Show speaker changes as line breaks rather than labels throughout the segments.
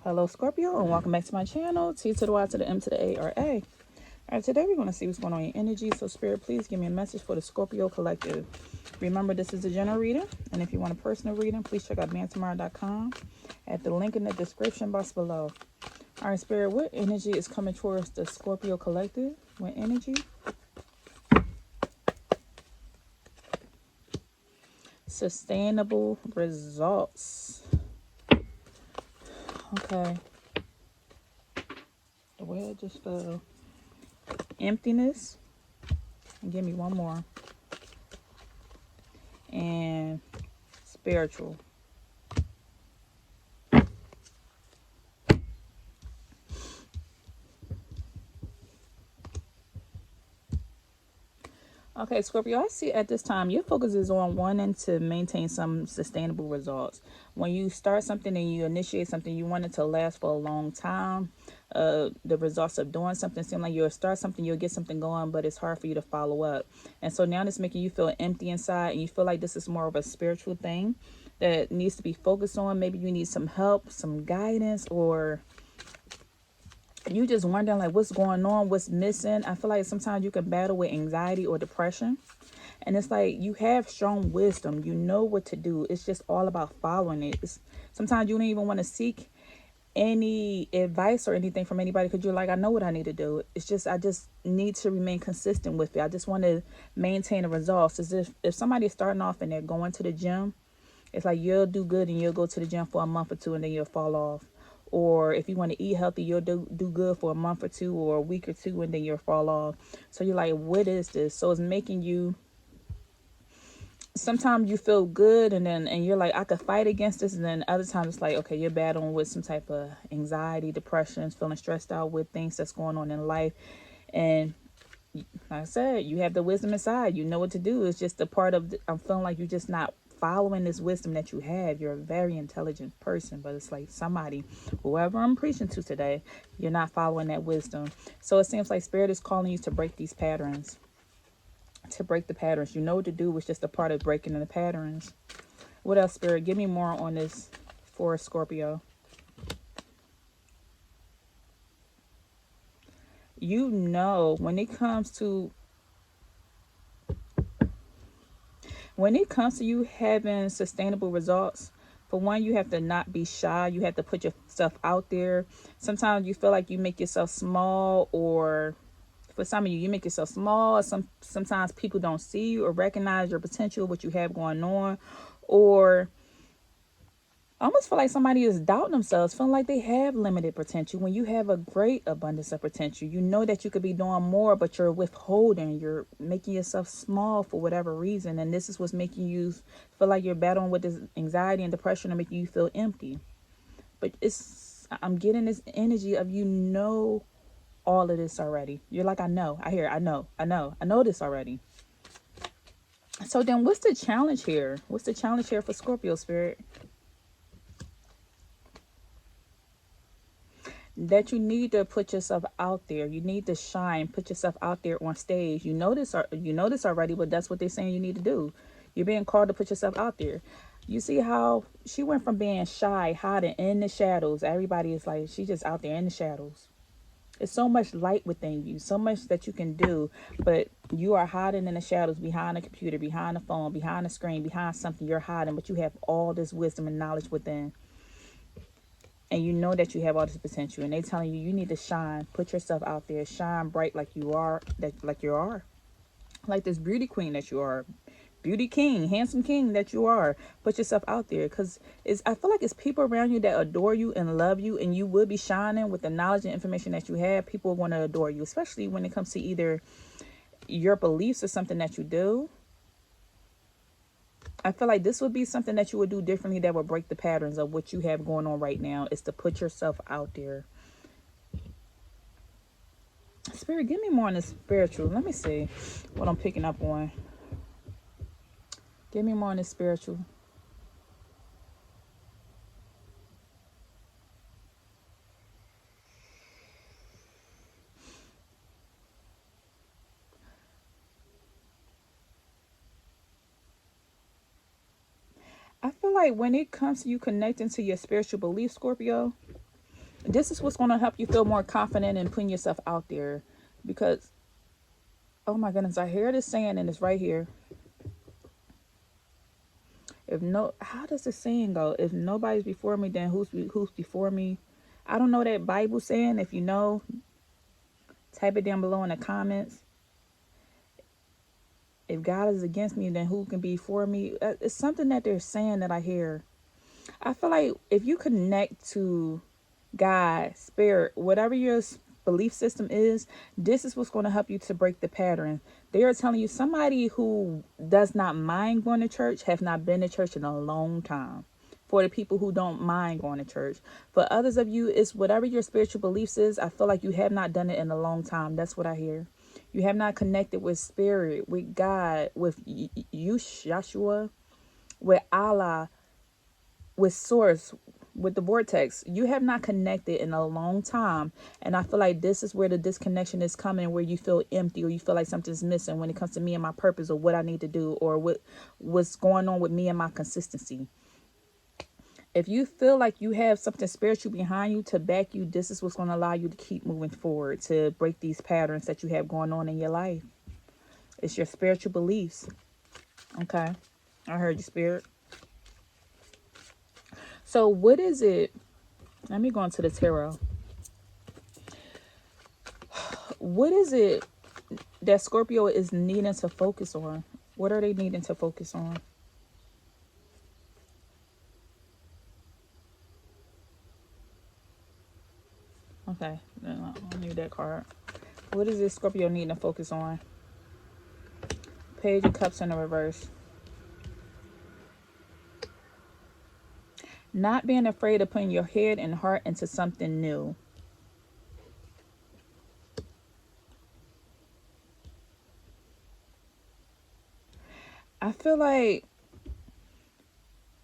Hello, Scorpio, and welcome back to my channel. T to the Y to the M to the A or A. All right, today we're going to see what's going on in your energy. So, Spirit, please give me a message for the Scorpio collective. Remember, this is a general reading, and if you want a personal reading, please check out BeingTymara.com at the link in the description box below. All right, Spirit, what energy is coming towards the Scorpio collective? What energy? Sustainable results. Okay. The way I just fell. Emptiness. And give me one more. And spiritual. Okay, Scorpio, I see at this time your focus is on wanting to maintain some sustainable results. When you start something and you initiate something, you want it to last for a long time. The results of doing something seem like you'll start something, you'll get something going, but it's hard for you to follow up. And so now it's making you feel empty inside, and you feel like this is more of a spiritual thing that needs to be focused on. Maybe you need some help, some guidance, or you just wondering like what's going on, what's missing. I feel like sometimes you can battle with anxiety or depression, and it's like you have strong wisdom, you know what to do. It's just all about following it. Sometimes you don't even want to seek any advice or anything from anybody because you're like, I know what I need to do. It's just I just need to remain consistent with it. I just want to maintain the results. As if somebody's starting off and they're going to the gym, it's like you'll do good and you'll go to the gym for a month or two and then you'll fall off. Or if you want to eat healthy, you'll do good for a month or two or a week or two and then you'll fall off. So you're like, what is this? So it's making you, sometimes you feel good and you're like, I could fight against this. And then other times it's like, okay, you're battling with some type of anxiety, depression, feeling stressed out with things that's going on in life. And like I said, you have the wisdom inside. You know what to do. It's just a part of, I'm feeling like you're just not following this wisdom that you have. You're a very intelligent person, but it's like somebody, whoever I'm preaching to today, you're not following that wisdom. So it seems like Spirit is calling you to break these patterns. To break the patterns. You know what to do. It's just a part of breaking the patterns. What else, Spirit? Give me more on this for Scorpio. You know, when it comes to you having sustainable results, for one, you have to not be shy. You have to put yourself out there. Sometimes you feel like you make yourself small, or for some of you, you make yourself small. Sometimes people don't see you or recognize your potential, what you have going on, or I almost feel like somebody is doubting themselves, feeling like they have limited potential when you have a great abundance of potential. You know that you could be doing more, but you're withholding. You're making yourself small for whatever reason. And this is what's making you feel like you're battling with this anxiety and depression and making you feel empty. But I'm getting this energy of you know all of this already. You're like, I know, I know this already. So then what's the challenge here? What's the challenge here for Scorpio, Spirit? That you need to put yourself out there. You need to shine, put yourself out there on stage. You know this already, but that's what they're saying you need to do. You're being called to put yourself out there. You see how she went from being shy, hiding in the shadows. Everybody is like, she's just out there in the shadows. It's so much light within you, so much that you can do, but you are hiding in the shadows, behind a computer, behind the phone, behind the screen, behind something. You're hiding, but you have all this wisdom and knowledge within. And you know that you have all this potential, and they telling you need to shine, put yourself out there, shine bright like you are, like this beauty queen that you are, beauty king, handsome king that you are. Put yourself out there, because I feel like it's people around you that adore you and love you, and you will be shining with the knowledge and information that you have. People want to adore you, especially when it comes to either your beliefs or something that you do. I feel like this would be something that you would do differently that would break the patterns of what you have going on right now, is to put yourself out there. Spirit, give me more on the spiritual. Let me see what I'm picking up on. Give me more on the spiritual. I feel like when it comes to you connecting to your spiritual belief, Scorpio, This is what's going to help you feel more confident in putting yourself out there. Because, oh my goodness, I hear this saying, and it's right here. If no, how does the saying go? If nobody's before me, then who's before me? I don't know that Bible saying. If you know, type it down below in the comments. If God is against me, then who can be for me? It's something that they're saying that I hear. I feel like if you connect to God, spirit, whatever your belief system is, this is what's going to help you to break the pattern. They are telling you somebody who does not mind going to church have not been to church in a long time. For the people who don't mind going to church. For others of you, it's whatever your spiritual beliefs is. I feel like you have not done it in a long time. That's what I hear. You have not connected with spirit, with God, with Yeshua, with Allah, with source, with the vortex. You have not connected in a long time, and I feel like this is where the disconnection is coming, where you feel empty or you feel like something's missing when it comes to me and my purpose, or what I need to do, or what's going on with me and my consistency. If you feel like you have something spiritual behind you to back you, this is what's going to allow you to keep moving forward, to break these patterns that you have going on in your life. It's your spiritual beliefs. Okay, I heard you, spirit. So what is it? Let me go into the tarot. What is it that Scorpio is needing to focus on? What are they needing to focus on? Okay, I'll need that card. What is this Scorpio needing to focus on? Page of Cups in the reverse. Not being afraid of putting your head and heart into something new. I feel like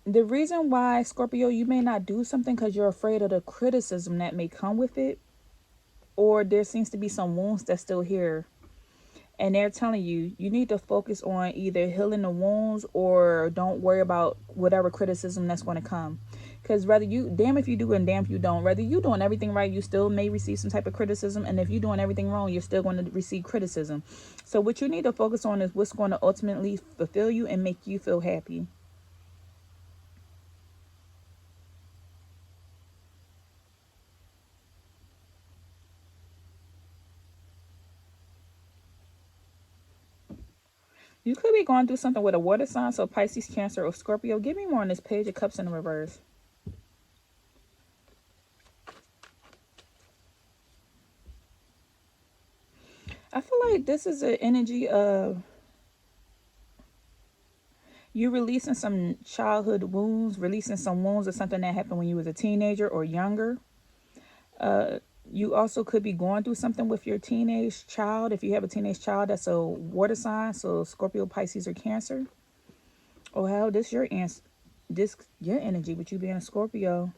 the reason why, Scorpio, you may not do something because you're afraid of the criticism that may come with it, or there seems to be some wounds that's still here. And they're telling you, you need to focus on either healing the wounds or don't worry about whatever criticism that's going to come. Because whether you, damn if you do and damn if you don't, whether you doing everything right, you still may receive some type of criticism. And if you're doing everything wrong, you're still going to receive criticism. So what you need to focus on is what's going to ultimately fulfill you and make you feel happy. You could be going through something with a water sign, so Pisces, Cancer, or Scorpio. Give me more on this Page of Cups in the reverse. I feel like this is an energy of you releasing some childhood wounds, releasing some wounds of something that happened when you was a teenager or younger. You also could be going through something with your teenage child. If you have a teenage child that's a water sign, so Scorpio, Pisces, or Cancer. Oh hell, this your energy with you being a Scorpio.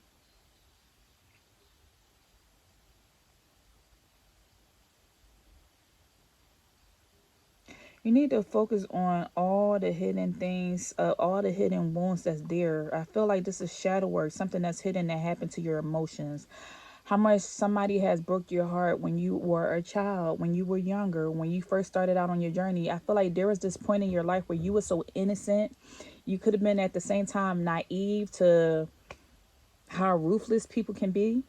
You need to focus on all the hidden things, all the hidden wounds that's there. I feel like this is shadow work, something that's hidden that happened to your emotions. How much somebody has broke your heart when you were a child, when you were younger, when you first started out on your journey. I feel like there was this point in your life where you were so innocent. You could have been at the same time naive to how ruthless people can be,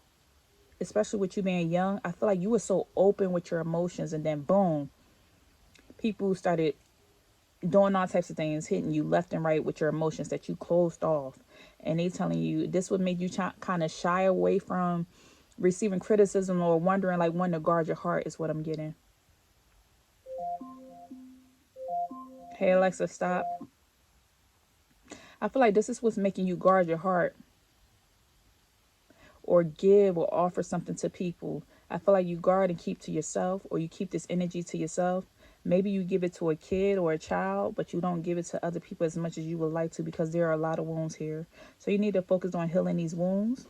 especially with you being young. I feel like you were so open with your emotions, and then boom, people started doing all types of things, hitting you left and right with your emotions that you closed off. And they telling you this would make you kind of shy away from receiving criticism or wondering like when to guard your heart is what I'm getting. Hey Alexa, stop. I feel like this is what's making you guard your heart or give or offer something to people. I feel like you guard and keep to yourself, or you keep this energy to yourself. Maybe you give it to a kid or a child, but you don't give it to other people as much as you would like to, because there are a lot of wounds here. So you need to focus on healing these wounds.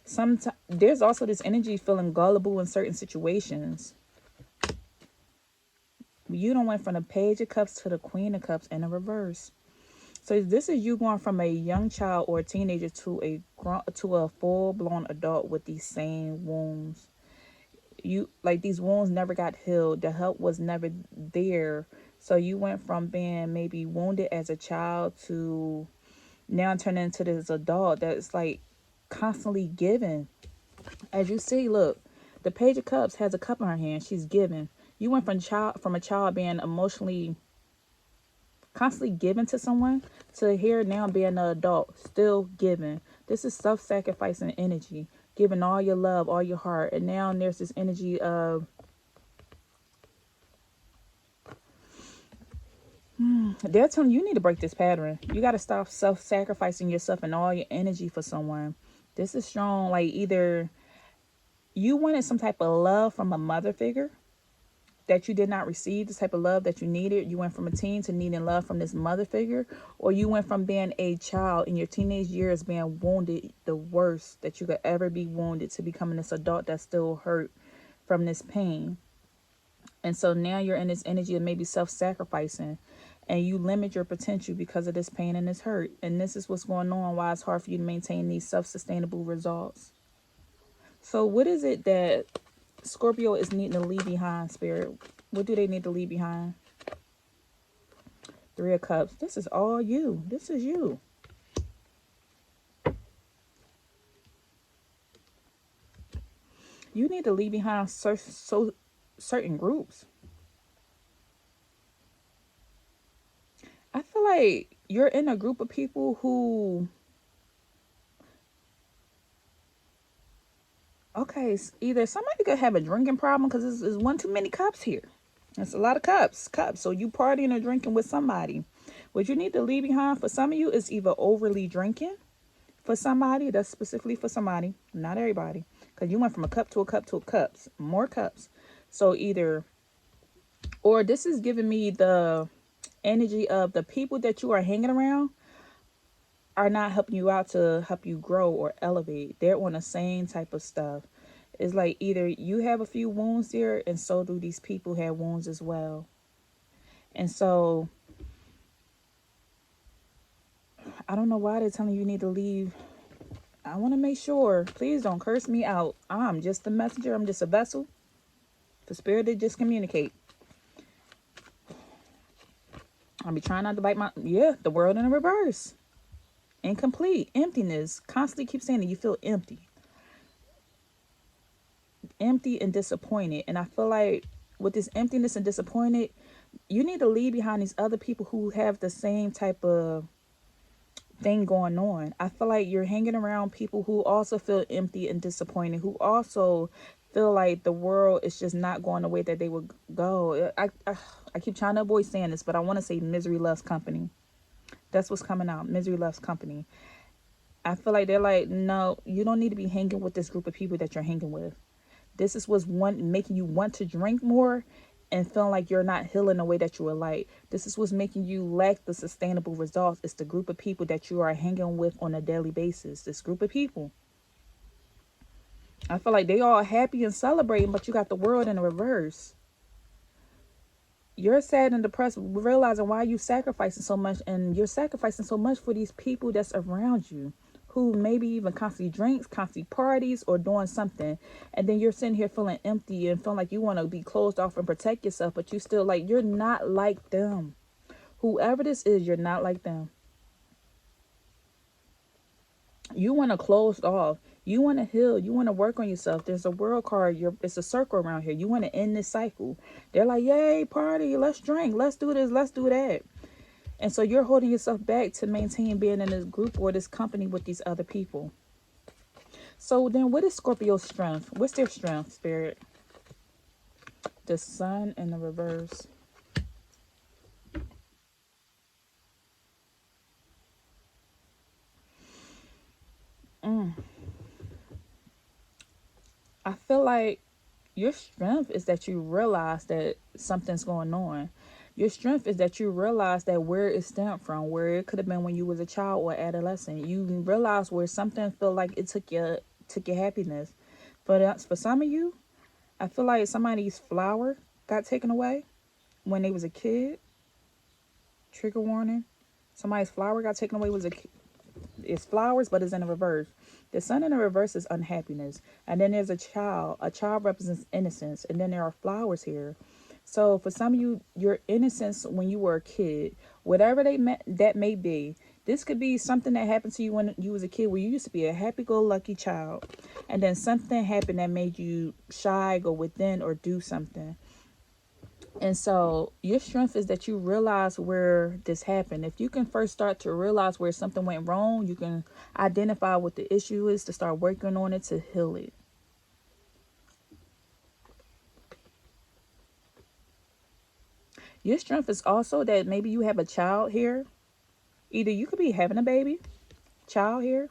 Sometimes there's also this energy feeling gullible in certain situations. You don't went from the Page of Cups to the Queen of Cups in a reverse. So this is you going from a young child or a teenager to a full blown adult with these same wounds. You like these wounds never got healed. The help was never there. So you went from being maybe wounded as a child to now turning into this adult that's like constantly giving. As you see, look, the Page of Cups has a cup in her hand. She's giving. You went from a child being emotionally constantly giving to someone to here now being an adult still giving. This is self-sacrificing energy, giving all your love, all your heart, and now there's this energy of they're telling you need to break this pattern. You got to stop self-sacrificing yourself and all your energy for someone. This is strong. Like either you wanted some type of love from a mother figure that you did not receive, the type of love that you needed. You went from a teen to needing love from this mother figure, or you went from being a child in your teenage years being wounded the worst that you could ever be wounded to becoming this adult that's still hurt from this pain. And so now you're in this energy of maybe self-sacrificing and you limit your potential because of this pain and this hurt. And this is what's going on, why it's hard for you to maintain these self-sustainable results. So what is it that Scorpio is needing to leave behind, Spirit? What do they need to leave behind? Three of Cups. This is all you. This is you. You need to leave behind certain groups. I feel like you're in a group of people who, okay, either somebody could have a drinking problem because there's one too many cups here. It's a lot of cups. So you partying or drinking with somebody. What you need to leave behind for some of you is either overly drinking for somebody. That's specifically for somebody, not everybody. Because you went from a cup to a cup to a cups. More cups. So either, or this is giving me the energy of the people that you are hanging around are not helping you out to help you grow or elevate. They're on the same type of stuff. It's like either you have a few wounds there and so do these people have wounds as well. And so I don't know why they're telling you you need to leave. I want to make sure. Please don't curse me out. I'm just a messenger. I'm just a vessel. The spirit did just communicate. I'll be trying not to bite the world in a reverse. Incomplete. Emptiness. Constantly keep saying that you feel empty. Empty and disappointed. And I feel like with this emptiness and disappointed, you need to leave behind these other people who have the same type of thing going on. I feel like you're hanging around people who also feel empty and disappointed, who also feel like the world is just not going the way that they would go. I keep trying to avoid saying this, but I want to say misery loves company. That's what's coming out. Misery loves company. I feel like they're like, no, you don't need to be hanging with this group of people that you're hanging with. This is what's making you want to drink more and feeling like you're not healing the way that you would like. This is what's making you lack the sustainable results. It's the group of people that you are hanging with on a daily basis. This group of people. I feel like they all happy and celebrating, but you got the world in the reverse. You're sad and depressed, realizing why you sacrificing so much, and you're sacrificing so much for these people that's around you, who maybe even constantly drinks, constantly parties, or doing something. And then you're sitting here feeling empty and feeling like you want to be closed off and protect yourself, but you still like, you're not like them. Whoever this is, you're not like them. You want to close off. You want to heal. You want to work on yourself. There's a world card. It's a circle around here. You want to end this cycle. They're like, yay, party. Let's drink. Let's do this. Let's do that. And so you're holding yourself back to maintain being in this group or this company with these other people. So then what is Scorpio's strength? What's their strength, Spirit? The Sun in the reverse. I feel like your strength is that you realize that something's going on. Your strength is that you realize that where it stemmed from, where it could have been when you was a child or adolescent. You realize where something felt like it took your happiness. For some of you, I feel like somebody's flower got taken away when they was a kid. Trigger warning. Somebody's flower got taken away. It's flowers, but it's in a reverse. The sun in the reverse is unhappiness. And then there's a child. A child represents innocence. And then there are flowers here. So for some of you, your innocence when you were a kid, whatever that may be, this could be something that happened to you when you was a kid, where you used to be a happy-go-lucky child, and then something happened that made you shy, go within, or do something. And so your strength is that you realize where this happened. If you can first start to realize where something went wrong, you can identify what the issue is to start working on it to heal it. Your strength is also that maybe you have a child here. Either you could be having a child here.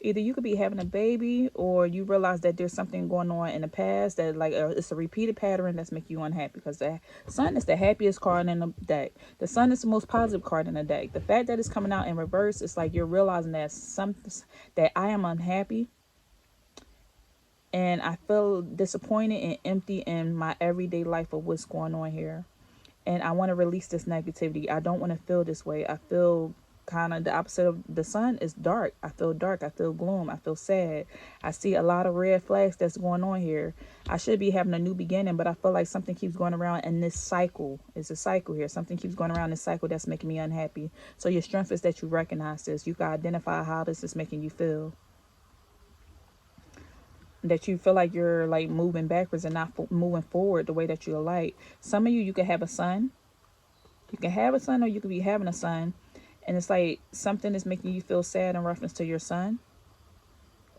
Either you could be having a baby, or you realize that there's something going on in the past that, like, it's a repeated pattern that's making you unhappy. Because the sun is the happiest card in the deck. The sun is the most positive card in the deck. The fact that it's coming out in reverse, it's like you're realizing that I am unhappy, and I feel disappointed and empty in my everyday life of what's going on here. And I want to release this negativity. I don't want to feel this way. I feel kind of the opposite of the sun is dark. I feel dark. I feel gloom. I feel sad. I see a lot of red flags that's going on here. I should be having a new beginning, but I feel like something keeps going around in this cycle. It's a cycle here. Something keeps going around this cycle that's making me unhappy. So your strength is that you recognize this. You can identify how this is making you feel. That you feel like you're like moving backwards and not moving forward the way that you like. Some of you could have a son. You can have a son, or you could be having a son, and it's like something is making you feel sad in reference to your son,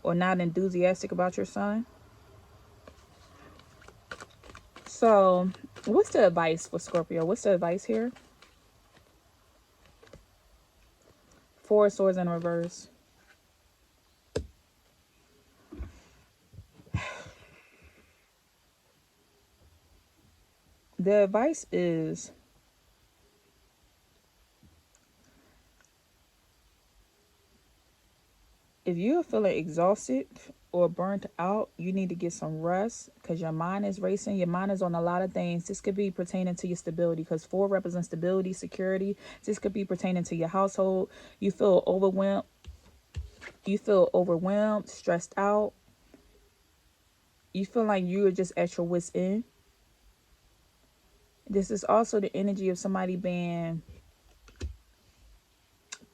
or not enthusiastic about your son. So what's the advice for Scorpio? What's the advice here? Four of Swords in reverse. The advice is, if you're feeling exhausted or burnt out, you need to get some rest, because your mind is racing. Your mind is on a lot of things. This could be pertaining to your stability, because 4 represents stability, security. This could be pertaining to your household. You feel overwhelmed. Stressed out. You feel like you're just at your wit's end. This is also the energy of somebody being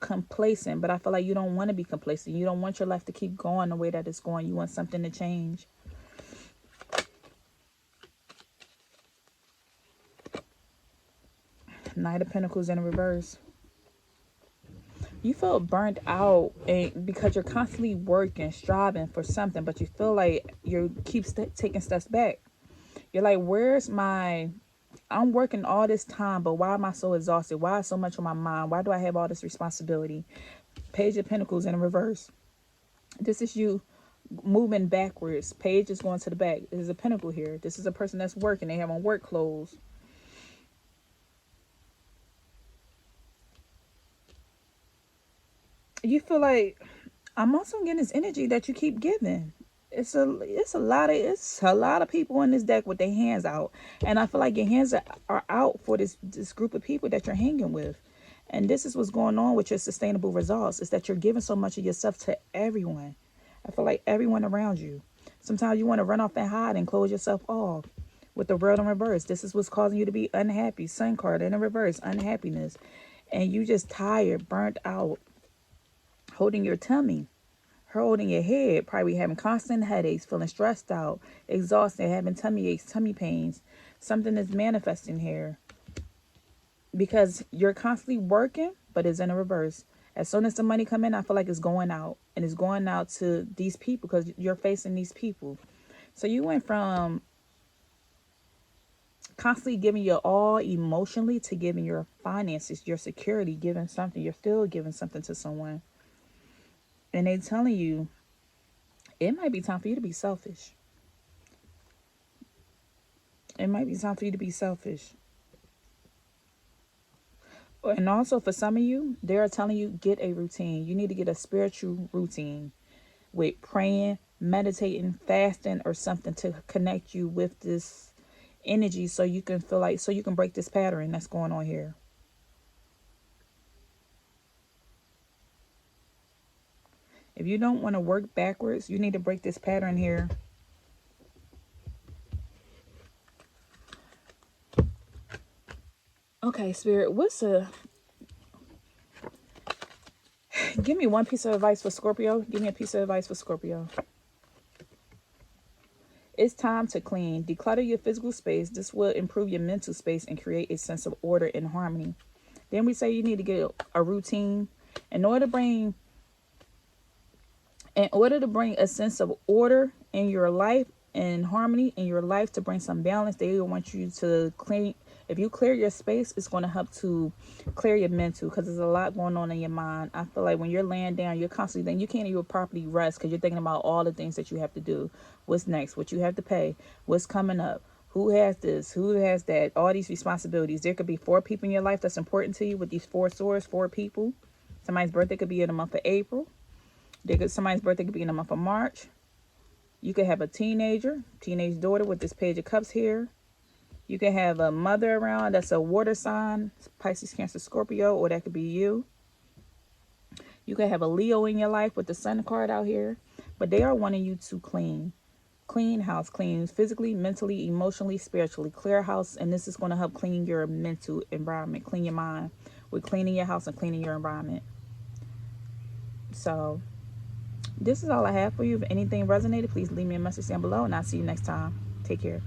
complacent, but I feel like you don't want to be complacent. You don't want your life to keep going the way that it's going. You want something to change. Knight of Pentacles in reverse. You feel burnt out, and because you're constantly working, striving for something, but you feel like you keep taking steps back. You're like, I'm working all this time, but why am I so exhausted? Why is so much on my mind? Why do I have all this responsibility? Page of Pentacles in reverse. This is you moving backwards. Page is going to the back. There's a pentacle here. This is a person that's working. They have on work clothes. You feel like, I'm also getting this energy that you keep giving. It's a lot of people in this deck with their hands out, and I feel like your hands are out for this group of people that you're hanging with. And this is what's going on with your sustainable results, is that you're giving so much of yourself to everyone. I feel like everyone around you. Sometimes you want to run off and hide and close yourself off. With the world in reverse, this is what's causing you to be unhappy. Sun card in a reverse, unhappiness. And you just tired, burnt out, holding your tummy, holding your head, probably having constant headaches, feeling stressed out, exhausted, having tummy aches, tummy pains. Something is manifesting here because you're constantly working, but it's in a reverse. As soon as the money come in, I feel like it's going out, and it's going out to these people because you're facing these people. So you went from constantly giving your all emotionally to giving your finances, your security, giving something. You're still giving something to someone. And they telling you it might be time for you to be selfish. It might be time for you to be selfish. And also for some of you, they're telling you, get a routine. You need to get a spiritual routine with praying, meditating, fasting, or something to connect you with this energy, so you can feel like, so you can break this pattern that's going on here. If you don't want to work backwards, you need to break this pattern here. Okay, Spirit, give me one piece of advice for Scorpio. Give me a piece of advice for Scorpio. It's time to clean. Declutter your physical space. This will improve your mental space and create a sense of order and harmony. Then we say you need to get a routine. In order to bring a sense of order in your life and harmony in your life, to bring some balance, they want you to clean. If you clear your space, it's going to help to clear your mental, because there's a lot going on in your mind. I feel like when you're laying down, you're constantly thinking, you can't even properly rest because you're thinking about all the things that you have to do. What's next? What you have to pay? What's coming up? Who has this? Who has that? All these responsibilities. There could be 4 people in your life that's important to you with these 4 swords, 4 people. Somebody's birthday could be in the month of April. Somebody's birthday could be in the month of March. You could have a teenage daughter with this Page of Cups here. You can have a mother around that's a water sign, Pisces, Cancer, Scorpio, or that could be you. You could have a Leo in your life with the Sun card out here. But they are wanting you to clean. Clean house, clean physically, mentally, emotionally, spiritually. Clear house, and this is going to help clean your mental environment, clean your mind. With cleaning your house and cleaning your environment. So this is all I have for you. If anything resonated, please leave me a message down below, and I'll see you next time. Take care.